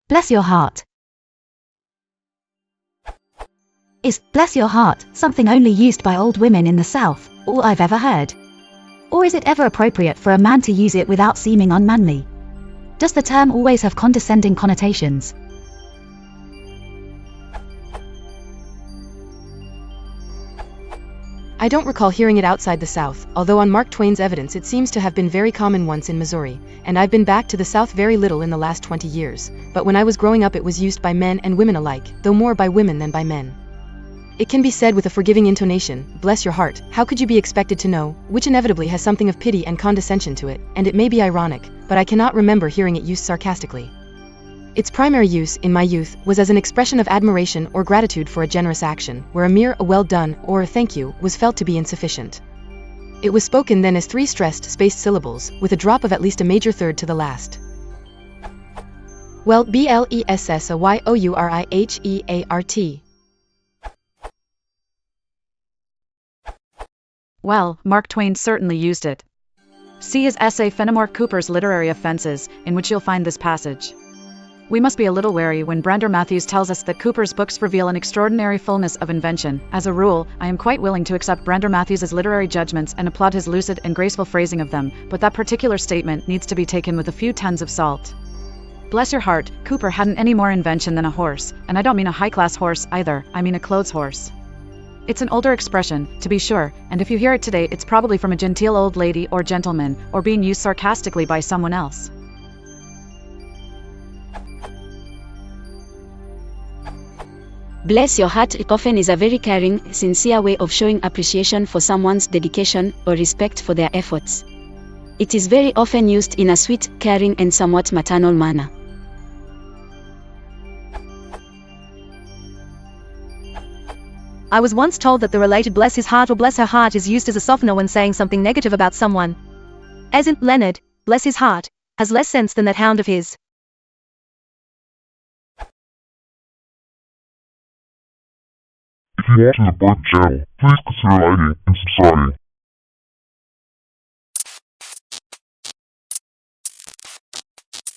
Bless your heart. Is bless your heart something only used by old women in the South, all I've ever heard? Or is it ever appropriate for a man to use it without seeming unmanly? Does the term always have condescending connotations? I don't recall hearing it outside the South, although on Mark Twain's evidence it seems to have been very common once in Missouri, and I've been back to the South very little in the last 20 years, but when I was growing up it was used by men and women alike, though more by women than by men. It can be said with a forgiving intonation, bless your heart, how could you be expected to know, which inevitably has something of pity and condescension to it, and it may be ironic, but I cannot remember hearing it used sarcastically. Its primary use, in my youth, was as an expression of admiration or gratitude for a generous action, where a mere "a well done" or a "thank you" was felt to be insufficient. It was spoken then as 3 stressed, spaced syllables, with a drop of at least a major third to the last. Well, blessyourheart. Well, Mark Twain certainly used it. See his essay Fenimore Cooper's Literary Offenses, in which you'll find this passage. We must be a little wary when Brander Matthews tells us that Cooper's books reveal an extraordinary fullness of invention. As a rule, I am quite willing to accept Brander Matthews's literary judgments and applaud his lucid and graceful phrasing of them, but that particular statement needs to be taken with a few tons of salt. Bless your heart, Cooper hadn't any more invention than a horse, and I don't mean a high-class horse either, I mean a clothes horse. It's an older expression, to be sure, and if you hear it today it's probably from a genteel old lady or gentleman, or being used sarcastically by someone else. Bless your heart often is a very caring, sincere way of showing appreciation for someone's dedication or respect for their efforts. It is very often used in a sweet, caring and somewhat maternal manner. I was once told that the related bless his heart or bless her heart is used as a softener when saying something negative about someone. As in, Leonard, bless his heart, has less sense than that hound of his. If you want to support the channel, please consider liking and subscribing.